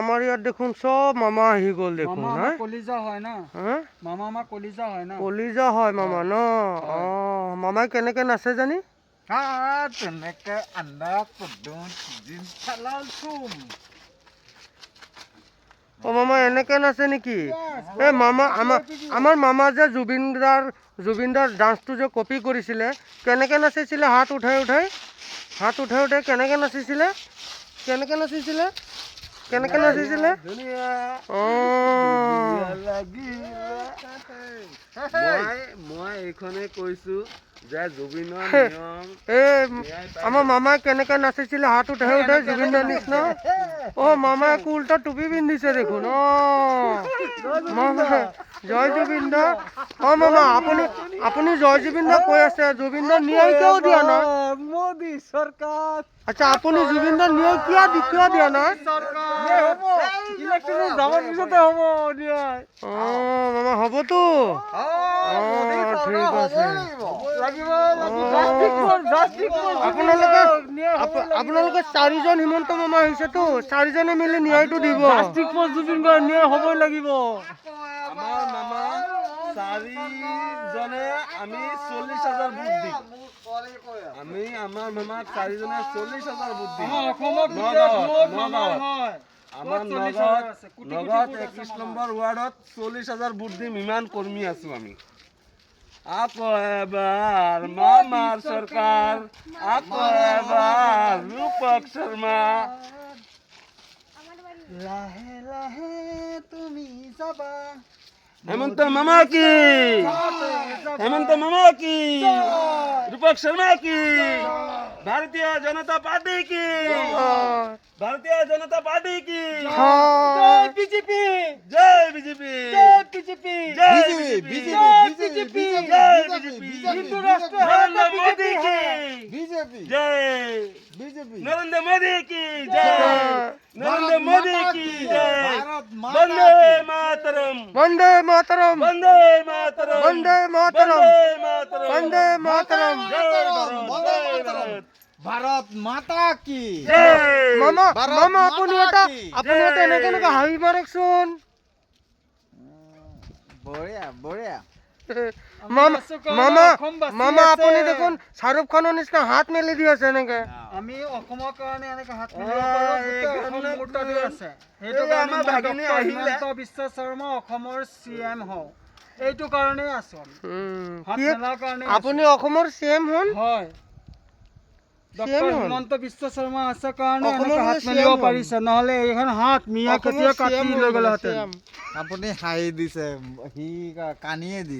আমাৰ ইয়াত দেখোন চব মামা আহি গ'ল দেখোন। মামা আমাৰ কলিজা হয় না। মামা আমাৰ কলিজা হয় না। কলিজা হয় মামা ন? অঁ মামাই কেনেকৈ নাচে জানি? তেনেকে আন্দা পদুম জিন চালাল চুম। অ মামা এনেকৈ নাচে নেকি? এই মামা আমাৰ মামা যে জুবিন দাৰ ডান্সটো যে কপি কৰিছিলে, কেনেকৈ নাচিছিলে? হাত উঠাই উঠাই কেনেকৈ নাচিছিলে? মই এইখনে কৈছো যে জুবিনৰ নিয়ম আমাৰ মামাই কেনেকৈ নাচিছিলে হাত উঠাই উঠাই জুবিন দাৰ নিচিনা? অ মামাই একো উল্টা টুপি পিন্ধিছে দেখোন। অ মামা জয় জুবিন দা। অ মামা আপুনি জয় জুবিন দা কৈ আছে, জুবিন দাৰ ন্যায় কিয় দিয়া নাই? মোদী চৰকাৰ। আচ্ছা আপুনি জুবিন দাৰ ন্যায় কিয় দিয়া নাই? ইলেকশ্যন যাবৰ পিছতে হ'ব ন্যায়। অ মামা হ'বতো। ঠিক আছে। আপোনালোকে 4জন হিমন্ত মামা আহিছেতো, 4জনে মিলি ন্যায়টো দিব। জুবিন গাৰ্গ ন্যায় হ'বই লাগিব। আমাৰ মামা 4জনে আমি 40,000 ভোট দিম। আমাৰ মামাক 4জনে 40,000 ভোট দিম। আমাৰ নগাঁৱত 21 নম্বৰ ৱাৰ্ডত 40,000 ভোট দিম। ইমান কৰ্মী আছো আমি। আকৌ এবাৰ মামাৰ চৰকাৰ, আকৌ এবাৰ ৰূপক শৰ্মা। লাহে লাহে তুমি যাবা। হেমন্ত মামা কি, রূপক শর্মা কি, ভারতীয় জনতা পার্টি কি, জয় বিজেপি, জয় বিজেপি, নরেন্দ্র মোদী কি, জয় নরেন্দ্র মোদী কি, নরেন্দ্র মোদী কি জয়। বন্দে মাতরম, বন্দে মাতরম, বন্দে মাতরম, বন্দে মাতরম, বন্দে মাতরম, বন্দে ভাৰত মাতা কি। মামা আপুনি এটা এনেকে হাঁহি মাৰকচোন। বঢ়িয়া বঢ়িয়া। মামা আপুনি দেখোন শ্বাহৰুখ খানৰ নিচিনা হাত মেলি দি আছে এনেকে। আমি অসমৰ কাৰণে এনেকে হাত মেলিব পাৰোঁ, আছে। সেইটো কাৰণে হিমন্ত বিশ্ব শৰ্মা অসমৰ CM হওঁ, এইটো কাৰণেই আছো আমি। আপুনি অসমৰ CM হ'ল? হয়, ডক্টৰ হিমন্ত বিশ্ব শৰ্মা আছে কাৰণে হাত মেলিব পাৰিছে, নহ'লে এইখন হাত মিয়া কেতিয়া কাটি লৈ গ'লেহেঁতেন। আপুনি হাঁহি দিছে, সি কানিয়ে দিছে।